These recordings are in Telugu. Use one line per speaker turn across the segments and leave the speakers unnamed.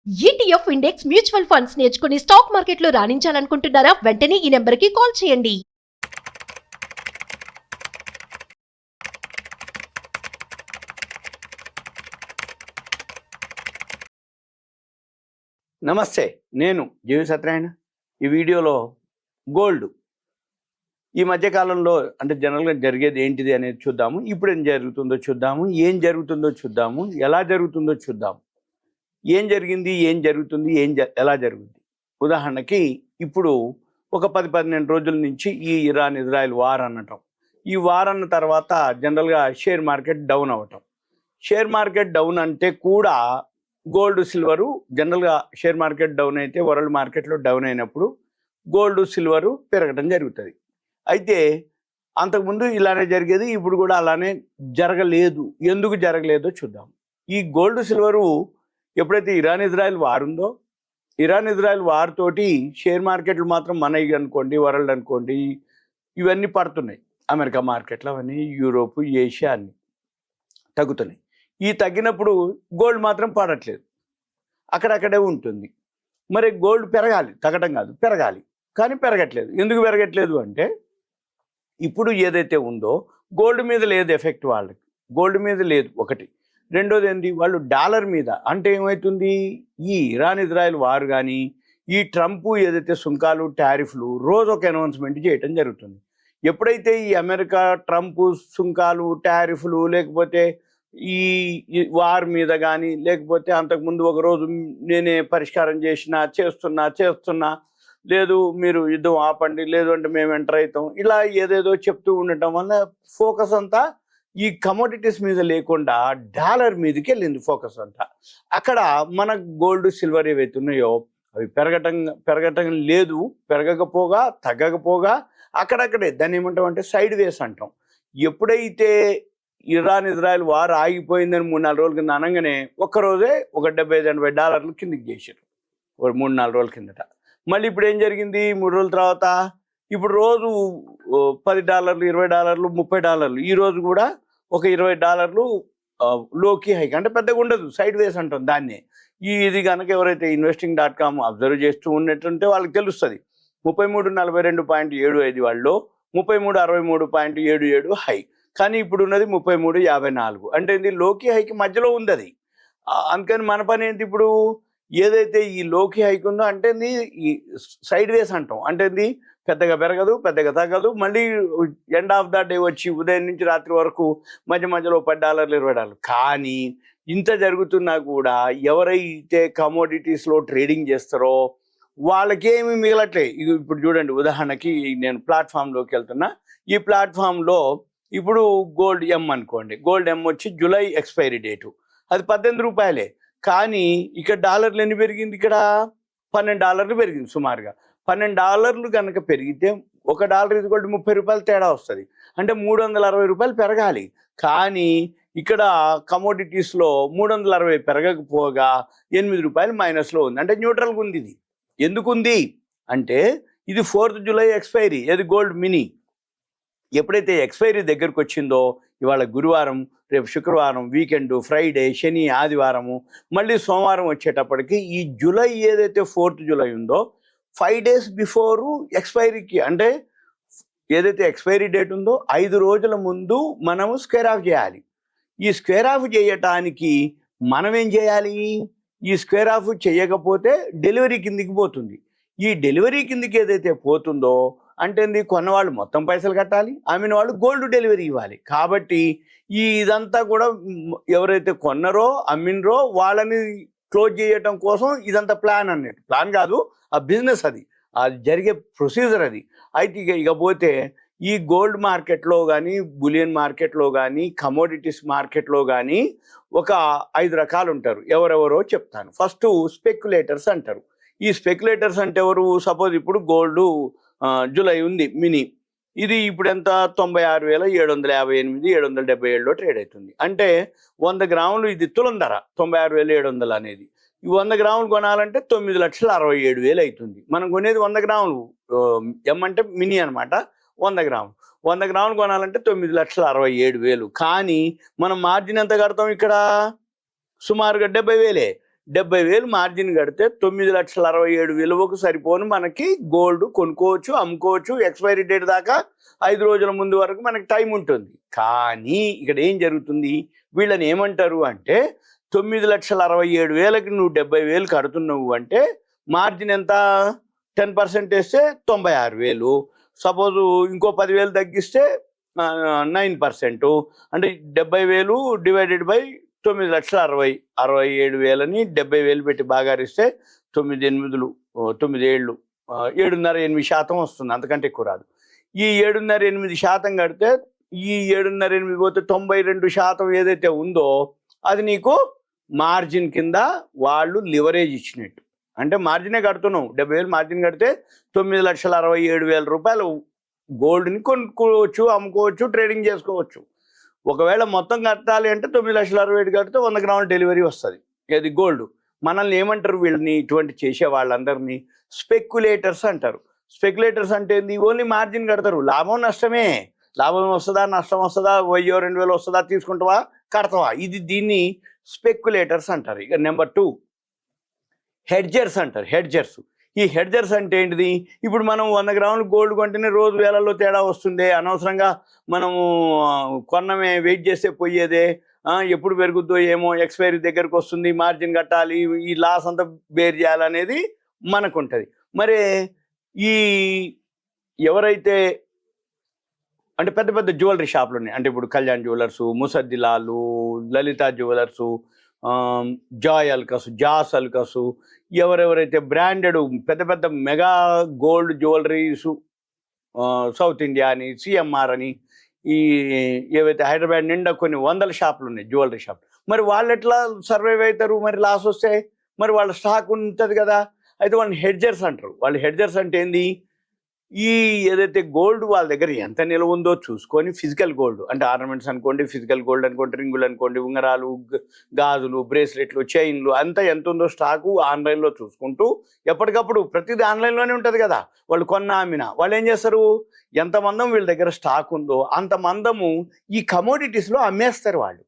ఈటీఎఫ్ ఇండెక్స్ మ్యూచువల్ ఫండ్స్ నేర్చుకుని స్టాక్ మార్కెట్లో రాణించాలనుకుంటున్నారా? వెంటనే ఈ నెంబర్కి కాల్ చేయండి.
నమస్తే, నేను జీవి సత్యనారాయణ. ఈ వీడియోలో గోల్డ్ ఈ మధ్యకాలంలో అంటే జనరల్గా జరిగేది ఏంటిది అనేది చూద్దాము. ఇప్పుడు ఏం జరుగుతుందో చూద్దాము, ఏం జరుగుతుందో చూద్దాము, ఎలా జరుగుతుందో చూద్దాము. ఏం జరిగింది, ఏం జరుగుతుంది, ఎలా జరుగుతుంది. ఉదాహరణకి ఇప్పుడు ఒక 10-12 రోజుల నుంచి ఈ ఇరాన్ ఇజ్రాయెల్ వార్ అనటం, ఈ వార్ అన్న తర్వాత జనరల్గా షేర్ మార్కెట్ డౌన్ అవ్వటం. షేర్ మార్కెట్ డౌన్ అంటే కూడా గోల్డ్ సిల్వరు జనరల్గా షేర్ మార్కెట్ డౌన్ అయితే వరల్డ్ మార్కెట్లో డౌన్ అయినప్పుడు గోల్డ్ సిల్వరు పెరగడం జరుగుతుంది. అయితే అంతకుముందు ఇలానే జరిగేది, ఇప్పుడు కూడా అలానే జరగలేదు. ఎందుకు జరగలేదో చూద్దాం. ఈ గోల్డ్ సిల్వరు ఎప్పుడైతే ఇరాన్ ఇజ్రాయెల్ వార్ ఉందో, ఇరాన్ ఇజ్రాయెల్ వార్ తోటి షేర్ మార్కెట్లు మాత్రం మనవి అనుకోండి, వరల్డ్ అనుకోండి, ఇవన్నీ పడుతున్నాయి. అమెరికా మార్కెట్లు అవన్నీ, యూరోపు, ఏషియా అన్నీ తగ్గుతున్నాయి. ఈ తగ్గినప్పుడు గోల్డ్ మాత్రం పడట్లేదు, అక్కడక్కడే ఉంటుంది. మరి గోల్డ్ పెరగాలి, తగ్గడం కాదు, పెరగాలి, కానీ పెరగట్లేదు. ఎందుకు పెరగట్లేదు అంటే ఇప్పుడు ఏదైతే ఉందో గోల్డ్ మీద లేదు ఎఫెక్ట్, వాళ్ళకి గోల్డ్ మీద లేదు ఒకటి. రెండోది ఏంటి, వాళ్ళు డాలర్ మీద. అంటే ఏమవుతుంది, ఈ ఇరాన్ ఇజ్రాయెల్ వార్ కానీ ఈ ట్రంప్ ఏదైతే సుంకాలు టారిఫ్లు రోజు ఒక అనౌన్స్మెంట్ చేయటం జరుగుతుంది. ఎప్పుడైతే ఈ అమెరికా ట్రంప్ సుంకాలు టారిఫ్లు లేకపోతే ఈ వార్ మీద కానీ లేకపోతే అంతకుముందు ఒకరోజు నేనే పరిష్కారం చేస్తున్నా లేదు మీరు యుద్ధం ఆపండి, లేదు అంటే మేము ఎంటర్ అవుతాం, ఇలా ఏదేదో చెప్తూ ఉండటం వల్ల ఫోకస్ అంతా ఈ కమోడిటీస్ మీద లేకుండా డాలర్ మీదకి వెళ్ళింది ఫోకస్ అంతా. అక్కడ మన గోల్డ్ సిల్వర్ ఏవైతే ఉన్నాయో అవి పెరగటం లేదు, పెరగకపోగా తగ్గకపోగా అక్కడక్కడే దాన్ని ఏమంటాం అంటే సైడ్ వేస్ అంటాం. ఎప్పుడైతే ఇరాన్ ఇజ్రాయెల్ వార్ ఆగిపోయిందని 3-4 రోజుల కింద అనగానే ఒక్కరోజే ఒక $70-80 కిందకి చేశారు, ఒక 3-4 రోజుల కిందట. మళ్ళీ ఇప్పుడు ఏం జరిగింది, 3 రోజుల తర్వాత ఇప్పుడు రోజు $10, $20, $30. ఈ రోజు కూడా ఒక $20 లోకి హైక్, అంటే పెద్దగా ఉండదు, సైడ్ వేస్ అంటాం దాన్నే. ఇది కనుక ఎవరైతే investing.com అబ్జర్వ్ చేస్తూ ఉన్నట్టుంటే వాళ్ళకి తెలుస్తుంది. 33.42.75 వాళ్ళు 33.63.77 హై, కానీ ఇప్పుడు ఉన్నది 33.54. అంటే ఇది లోకి హైకి మధ్యలో ఉంది అది. అందుకని మన పని ఏంటి, ఇప్పుడు ఏదైతే ఈ లోకి హైక్ ఉందో అంటే ఈ సైడ్ వేస్ అంటాం. అంటే పెద్దగా పెరగదు, పెద్దగా తగ్గదు, మళ్ళీ ఎండ్ ఆఫ్ ద డే వచ్చి ఉదయం నుంచి రాత్రి వరకు మధ్యలో $10, $20. కానీ ఇంత జరుగుతున్నా కూడా ఎవరైతే కమోడిటీస్లో ట్రేడింగ్ చేస్తారో వాళ్ళకేమి మిగలట్లే. ఇప్పుడు చూడండి, ఉదాహరణకి నేను ప్లాట్ఫామ్లోకి వెళ్తున్నా. ఈ ప్లాట్ఫామ్లో ఇప్పుడు గోల్డ్ ఎం అనుకోండి, గోల్డ్ ఎం వచ్చి జూలై ఎక్స్పైరీ డేటు, అది $18. కానీ ఇక్కడ డాలర్లు ఎన్ని పెరిగింది, ఇక్కడ $12 పెరిగింది సుమారుగా. $12 కనుక పెరిగితే $1 $30 తేడా వస్తుంది. అంటే $360 పెరగాలి. కానీ ఇక్కడ కమోడిటీస్లో 360 పెరగకపోగా $8 మైనస్లో ఉంది, అంటే న్యూట్రల్గా ఉంది. ఇది ఎందుకుంది అంటే ఇది 4th జూలై ఎక్స్పైరీ, అది గోల్డ్ మినీ. ఎప్పుడైతే ఎక్స్పైరీ దగ్గరకు వచ్చిందో, ఇవాళ గురువారం, రేపు శుక్రవారం, వీకెండ్, ఫ్రైడే, శని, ఆదివారము, మళ్ళీ సోమవారం వచ్చేటప్పటికి ఈ జూలై ఏదైతే 4th జూలై ఉందో 5 days బిఫోరు ఎక్స్పైరీకి, అంటే ఏదైతే ఎక్స్పైరీ డేట్ ఉందో 5 రోజుల ముందు మనము స్క్వేర్ ఆఫ్ చేయాలి. ఈ స్క్వేర్ ఆఫ్ చేయటానికి మనం ఏం చేయాలి, ఈ స్క్వేర్ ఆఫ్ చేయకపోతే డెలివరీ కిందికి పోతుంది. ఈ డెలివరీ కిందికి ఏదైతే పోతుందో అంటే కొన్నవాళ్ళు మొత్తం పైసలు కట్టాలి, అమ్మిన వాళ్ళు గోల్డ్ డెలివరీ ఇవ్వాలి. కాబట్టి ఇదంతా కూడా ఎవరైతే కొన్నారో అమ్మినరో వాళ్ళని క్లోజ్ చేయటం కోసం ఇదంతా ప్లాన్ అన్నట్టు. ప్లాన్ కాదు, ఆ బిజినెస్, అది జరిగే ప్రొసీజర్ అది. అయితే ఇకపోతే ఈ గోల్డ్ మార్కెట్లో కానీ, బులియన్ మార్కెట్లో కానీ, కమోడిటీస్ మార్కెట్లో కానీ ఒక 5 రకాలు ఉంటారు. ఎవరెవరో చెప్తాను. ఫస్ట్ స్పెక్యులేటర్స్ అంటారు. ఈ స్పెక్యులేటర్స్ అంటే ఎవరు, సపోజ్ ఇప్పుడు గోల్డ్ జూలై ఉంది మినీ, ఇది ఇప్పుడు ఎంత 96,758, 777లో ట్రేడ్ అవుతుంది. అంటే 100 గ్రాములు, ఇది తులం ధర 96,700 అనేది. ఈ 100 గ్రాములు కొనాలంటే 9,67,000 అవుతుంది. మనం కొనేది 100 గ్రాములు, ఎం అంటే మినీ అనమాట. 100 గ్రాములు కొనాలంటే 9,67,000. కానీ మనం మార్జిన్ ఎంత కడతాం ఇక్కడ, సుమారుగా 70,000. 70,000 మార్జిన్ కడితే 9,67,000 విలువకు సరిపోను మనకి గోల్డ్ కొనుక్కోవచ్చు, అమ్ముకోవచ్చు. ఎక్స్పైరీ డేట్ దాకా 5 రోజుల ముందు వరకు మనకి టైం ఉంటుంది. కానీ ఇక్కడ ఏం జరుగుతుంది, వీళ్ళని ఏమంటారు అంటే 9,67,000కి నువ్వు 70,000 కడుతున్నావు అంటే మార్జిన్ ఎంత, 10% వేస్తే 96,000. సపోజు ఇంకో 10,000 తగ్గిస్తే 9%, అంటే 70,000 డివైడెడ్ బై 9,60,67,000ని 70,000 పెట్టి బాగారిస్తే 7.5% వస్తుంది, అంతకంటే ఎక్కువ రాదు. ఈ 7.5% కడితే ఈ 7.5 పోతే 92% ఏదైతే ఉందో అది నీకు మార్జిన్ కింద వాళ్ళు లివరేజ్ ఇచ్చినట్టు. అంటే మార్జినే కడుతున్నావు, 70,000 మార్జిన్ కడితే 9,67,000 రూపాయలు గోల్డ్ని కొనుక్కోవచ్చు, అమ్ముకోవచ్చు, ట్రేడింగ్ చేసుకోవచ్చు. ఒకవేళ మొత్తం కట్టాలి అంటే 9,60,000 కడితే 100 గ్రాముల డెలివరీ వస్తుంది. ఇది గోల్డ్. మనల్ని ఏమంటారు, వీళ్ళని ఇటువంటి చేసే వాళ్ళందరినీ స్పెక్యులేటర్స్ అంటారు. స్పెక్యులేటర్స్ అంటే ఏంది, ఓన్లీ మార్జిన్ కడతారు, లాభం నష్టమే. లాభం వస్తుందా నష్టం వస్తుందా, 1000 2,000 వస్తుందా, తీసుకుంటావా కడతావా, దీన్ని స్పెక్యులేటర్స్ అంటారు. ఇక నెంబర్ 2 హెడ్జర్స్ అంటారు. హెడ్జర్స్. ఈ హెడ్జర్స్ అంటే ఏంటిది, ఇప్పుడు మనం 100 గ్రాములు గోల్డ్ కొంటేనే రోజు వేలల్లో తేడా వస్తుంది, అనవసరంగా మనము కొన్నమే వెయిట్ చేస్తే పోయేదే, ఎప్పుడు పెరుగుద్దో ఏమో, ఎక్స్పైరీ దగ్గరకు వస్తుంది, మార్జిన్ కట్టాలి, ఈ లాస్ అంతా బేర్ చేయాలనేది మనకు ఉంటుంది. మరి ఈ ఎవరైతే అంటే పెద్ద పెద్ద జ్యువెలరీ షాపులు ఉన్నాయి, అంటే ఇప్పుడు కళ్యాణ్ జ్యువెలర్సు, ముసద్దిలాలు, లలిత జ్యువెలర్సు, జాయ్ అల్కసు, జాస్ అల్కసు, ఎవరెవరైతే బ్రాండెడ్ పెద్ద పెద్ద మెగా గోల్డ్ జ్యువెలరీసు, సౌత్ ఇండియా అని, సిఎంఆర్ అని, ఈ ఏవైతే హైదరాబాద్ నిండా కొన్ని 100 షాపులు ఉన్నాయి, జ్యువెలరీ షాప్. మరి వాళ్ళు ఎట్లా సర్వైవ్ అవుతారు, మరి లాస్ వస్తే మరి వాళ్ళ స్టాక్ ఉంటుంది కదా. అయితే వాళ్ళని హెడ్జర్స్ అంటారు. వాళ్ళు హెడ్జర్స్ అంటే ఏంది, ఈ ఏదైతే గోల్డ్ వాళ్ళ దగ్గర ఎంత నిల్వ ఉందో చూసుకొని, ఫిజికల్ గోల్డ్ అంటే ఆర్నమెంట్స్ అనుకోండి, ఫిజికల్ గోల్డ్ అనుకోండి, రింగులు అనుకోండి, ఉంగరాలు, గాజులు, బ్రేస్లెట్లు, చైన్లు, అంతా ఎంత ఉందో స్టాకు ఆన్లైన్లో చూసుకుంటూ, ఎప్పటికప్పుడు ప్రతిదీ ఆన్లైన్లోనే ఉంటుంది కదా. వాళ్ళు కొన్న అమ్మిన వాళ్ళు ఏం చేస్తారు, ఎంతమందం వీళ్ళ దగ్గర స్టాక్ ఉందో అంతమందము ఈ కమోడిటీస్లో అమ్మేస్తారు. వాళ్ళు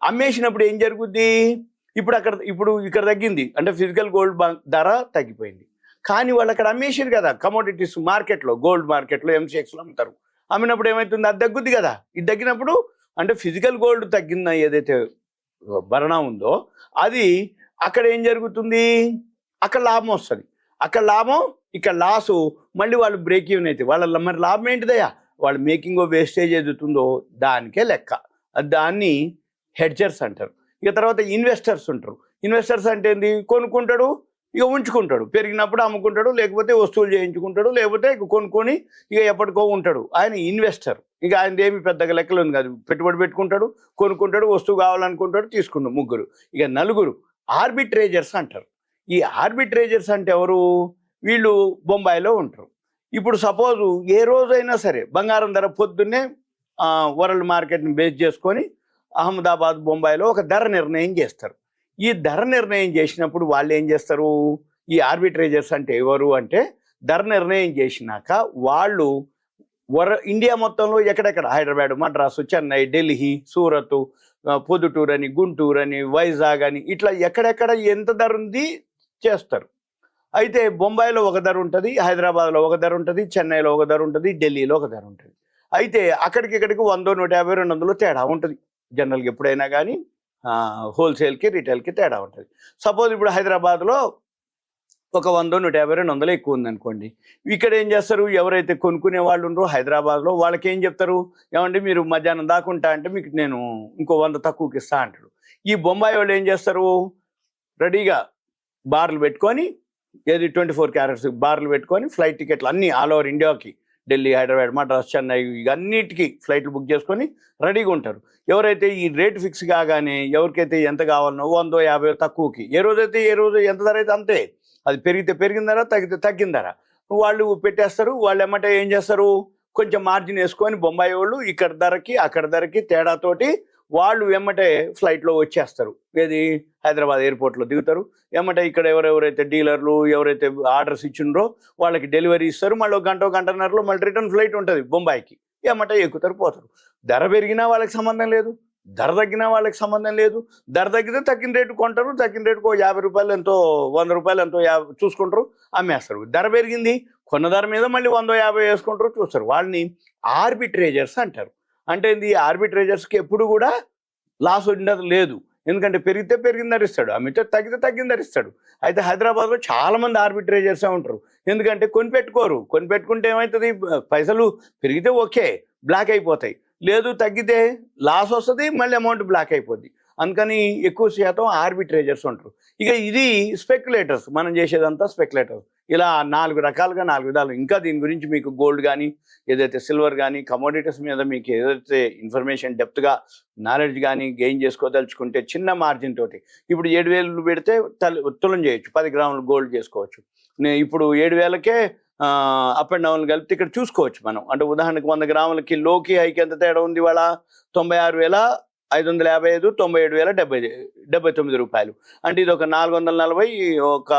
అమ్మేసినప్పుడు ఏం జరుగుద్ది, ఇప్పుడు ఇక్కడ తగ్గింది అంటే ఫిజికల్ గోల్డ్ ధర తగ్గిపోయింది, కానీ వాళ్ళు అక్కడ అమ్మేసారు కదా కమోడిటీస్ మార్కెట్లో, గోల్డ్ మార్కెట్లో, MCXలో అమ్ముతారు. అమ్మినప్పుడు ఏమవుతుంది, అది తగ్గుద్ది కదా. ఇది తగ్గినప్పుడు అంటే ఫిజికల్ గోల్డ్ తగ్గిన ఏదైతే భరణ ఉందో అది అక్కడ ఏం జరుగుతుంది, అక్కడ లాభం వస్తుంది. అక్కడ లాభం, ఇక్కడ లాసు, మళ్ళీ వాళ్ళు బ్రేక్ ఈవెన్ అయితే వాళ్ళ మరి లాభం ఏంటిదయ్యా, వాళ్ళు మేకింగ్ వేస్టేజ్ ఎదుగుతుందో దానికే లెక్క. దాన్ని హెడ్జర్స్ అంటారు. ఇక తర్వాత ఇన్వెస్టర్స్ ఉంటారు. ఇన్వెస్టర్స్ అంటే ఏంది, కొనుక్కుంటాడు, ఇక ఉంచుకుంటాడు, పెరిగినప్పుడు అమ్ముకుంటాడు, లేకపోతే వస్తువులు చేయించుకుంటాడు, లేకపోతే ఇక కొనుక్కొని ఇక ఎప్పటికో ఉంటాడు. ఆయన ఇన్వెస్టర్. ఇక ఆయన ఏమి పెద్దగా లెక్కలు ఉంది కాదు, పెట్టుబడి పెట్టుకుంటాడు, కొనుక్కుంటాడు, వస్తువు కావాలనుకుంటాడు, తీసుకుంటాడు. 3. ఇక 4 ఆర్బిట్రేజర్స్ అంటారు. ఈ ఆర్బిట్రేజర్స్ అంటే ఎవరు, వీళ్ళు బొంబాయిలో ఉంటారు. ఇప్పుడు సపోజు ఏ రోజైనా సరే బంగారం ధర పొద్దున్నే వరల్డ్ మార్కెట్ని బేస్ చేసుకొని అహ్మదాబాద్, బొంబాయిలో ఒక ధర నిర్ణయం చేస్తారు. ఈ ధర నిర్ణయం చేసినప్పుడు వాళ్ళు ఏం చేస్తారు, ఈ ఆర్బిట్రేజర్స్ అంటే ఎవరు అంటే, ధర నిర్ణయం చేసినాక వాళ్ళు ఇండియా మొత్తంలో ఎక్కడెక్కడ హైదరాబాద్, మద్రాసు, చెన్నై, ఢిల్లీ, సూరత్, పొద్దుటూరు అని, గుంటూరు అని, వైజాగ్ అని, ఇట్లా ఎక్కడెక్కడ ఎంత ధర ఉంది చేస్తారు. అయితే బొంబాయిలో ఒక ధర ఉంటుంది, హైదరాబాద్లో ఒక ధర ఉంటుంది, చెన్నైలో ఒక ధర ఉంటుంది, ఢిల్లీలో ఒక ధర ఉంటుంది. అయితే అక్కడికి 100, 150, 200 తేడా ఉంటుంది జనరల్గా ఎప్పుడైనా కానీ. హోల్సేల్కి, రిటైల్కి తేడా ఉంటుంది. సపోజ్ ఇప్పుడు హైదరాబాద్లో ఒక 100, 150, 200 ఎక్కువ ఉందనుకోండి. ఇక్కడ ఏం చేస్తారు, ఎవరైతే కొనుక్కునే వాళ్ళు ఉన్నారో హైదరాబాద్లో వాళ్ళకి ఏం చెప్తారు, ఏమంటే మీరు మధ్యాహ్నం దాకుంటా అంటే మీకు నేను ఇంకో 100 తక్కువకి ఇస్తా అంటాడు. ఈ బొంబాయి వాళ్ళు ఏం చేస్తారు, రెడీగా బార్లు పెట్టుకొని, ఏది 24 క్యారెట్స్ బార్లు పెట్టుకొని, ఫ్లైట్ టికెట్లు అన్నీ ఆల్ ఓవర్ ఇండియాకి, ఢిల్లీ, హైదరాబాద్, మద్రాస్, చెన్నై, అన్నిటికీ ఫ్లైట్లు బుక్ చేసుకొని రెడీగా ఉంటారు. ఎవరైతే ఈ రేట్ ఫిక్స్ కాగానే ఎవరికైతే ఎంత కావాలనో 100, 50 తక్కువకి, ఏ రోజు ఎంత ధర అయితే అంతే, అది పెరిగితే పెరిగిన ధర, తగ్గితే తగ్గిన ధర వాళ్ళు పెట్టేస్తారు. వాళ్ళు ఏమంటే ఏం చేస్తారు, కొంచెం మార్జిన్ వేసుకొని బొంబాయి వాళ్ళు ఇక్కడ ధరకి అక్కడ ధరకి తేడాతోటి వాళ్ళు వెమ్మటే ఫ్లైట్లో వచ్చేస్తారు. ఏది హైదరాబాద్ ఎయిర్పోర్ట్లో దిగుతారు. ఏమంటే ఇక్కడ ఎవరెవరైతే డీలర్లు ఎవరైతే ఆర్డర్స్ ఇచ్చిండ్రో వాళ్ళకి డెలివరీ ఇస్తారు. మళ్ళీ గంటన్నరలో మళ్ళీ రిటర్న్ ఫ్లైట్ ఉంటుంది బొంబాయికి. ఏమంటే ఎక్కుతారు, పోతారు. ధర పెరిగినా వాళ్ళకి సంబంధం లేదు, ధర తగ్గిన వాళ్ళకి సంబంధం లేదు. ధర తగ్గితే తగ్గిన రేటు కొంటారు, తగ్గిన రేటుకు 50 రూపాయలు ఎంతో 100 రూపాయలు ఎంతో చూసుకుంటారు, అమ్మేస్తారు. ధర పెరిగింది, కొన్న ధర మీద మళ్ళీ 150 వేసుకుంటారు, చూస్తారు. వాళ్ళని ఆర్బిట్రేజర్స్ అంటారు. అంటే ఈ ఆర్బిట్రేజర్స్కి ఎప్పుడు కూడా లాస్ ఉండదు లేదు. ఎందుకంటే పెరిగితే పెరిగిన ధర ఇస్తాడు, అమ్మితే తగ్గితే తగ్గిన ధర ఇస్తాడు. అయితే హైదరాబాద్లో చాలామంది ఆర్బిట్రేజర్సే ఉంటారు. ఎందుకంటే కొనిపెట్టుకోరు. కొనిపెట్టుకుంటే ఏమవుతుంది, పైసలు పెరిగితే ఓకే బ్లాక్ అయిపోతాయి, లేదు తగ్గితే లాస్ వస్తుంది, మళ్ళీ అమౌంట్ బ్లాక్ అయిపోద్ది. అందుకని ఎక్కువ శాతం ఆర్బిట్రేజర్స్ ఉంటారు. ఇక ఇది స్పెక్యులేటర్స్, మనం చేసేదంతా స్పెక్యులేటర్స్. ఇలా 4 రకాలుగా 4 విధాలు. ఇంకా దీని గురించి మీకు గోల్డ్ కానీ ఏదైతే సిల్వర్ కానీ కమోడిటీస్ మీద మీకు ఏదైతే ఇన్ఫర్మేషన్ డెప్త్గా నాలెడ్జ్ కానీ గెయిన్ చేసుకోదలుచుకుంటే చిన్న మార్జిన్ తోటి ఇప్పుడు 7,000 పెడితే తులం చేయొచ్చు, 10 గ్రాములు గోల్డ్ చేసుకోవచ్చు. ఇప్పుడు 7,000కే అప్ అండ్ డౌన్ కలిపితే ఇక్కడ చూసుకోవచ్చు మనం. అంటే ఉదాహరణకు 100 గ్రాములకి లోకి హైకి ఎంత తేడా ఉంది, ఇవాళ 96,555, 97,079 రూపాయలు. అంటే ఇది ఒక 440, ఒక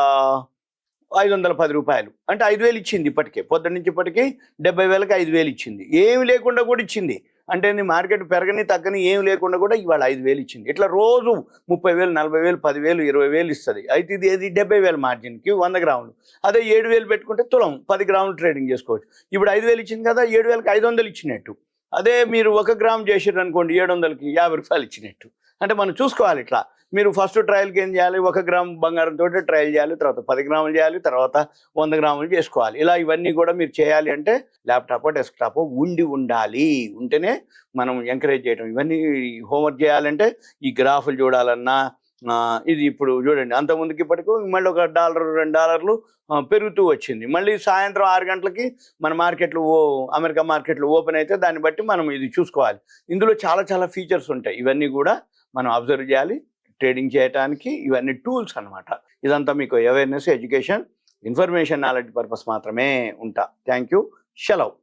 510 రూపాయలు. అంటే 5,000 ఇచ్చింది ఇప్పటికే. పొద్దున్న నుంచి ఇప్పటికీ 70,000కి 5,000 ఇచ్చింది. ఏమి లేకుండా కూడా ఇచ్చింది. అంటే మార్కెట్ పెరగని తగ్గని ఏమి లేకుండా కూడా ఇవాళ 5,000 ఇచ్చింది. ఇట్లా రోజు 30,000, 40,000, 10,000, 20,000 ఇస్తుంది. అయితే ఇది 70,000 మార్జిన్కి 100 గ్రాములు. అదే 7,000 పెట్టుకుంటే తులం 10 గ్రాములు ట్రేడింగ్ చేసుకోవచ్చు. ఇప్పుడు 5,000 ఇచ్చింది కదా, 7,000కి 500 ఇచ్చినట్టు. అదే మీరు 1 గ్రామ్ చేసారు అనుకోండి, 700కి 50 రూపాయలు ఇచ్చినట్టు. అంటే మనం చూసుకోవాలి ఇట్లా. మీరు ఫస్ట్ ట్రయల్కి ఏం చేయాలి, 1 గ్రామ్ బంగారంతో ట్రయల్ చేయాలి, తర్వాత 10 గ్రాములు చేయాలి, తర్వాత 100 గ్రాములు చేసుకోవాలి. ఇలా ఇవన్నీ కూడా మీరు చేయాలి అంటే ల్యాప్టాప్ డెస్క్టాప్ ఉండాలి. ఉంటేనే మనం ఎంకరేజ్ చేయడం. ఇవన్నీ హోంవర్క్ చేయాలంటే ఈ గ్రాఫులు చూడాలన్నా ఇది ఇప్పుడు చూడండి, అంతకుముందుకి ఇప్పటికి మళ్ళీ $1, $2 పెరుగుతూ వచ్చింది. మళ్ళీ సాయంత్రం 6 గంటలకి మన మార్కెట్లు అమెరికా మార్కెట్లు ఓపెన్ అయితే దాన్ని బట్టి మనం ఇది చూసుకోవాలి. ఇందులో చాలా చాలా ఫీచర్స్ ఉంటాయి. ఇవన్నీ కూడా మనం అబ్జర్వ్ చేయాలి ట్రేడింగ్ చేయడానికి. ఇవన్నీ టూల్స్ అన్నమాట. ఇదంతా మీకు awareness, education, information, knowledge purpose మాత్రమే ఉంటా. Thank you. సెలవు.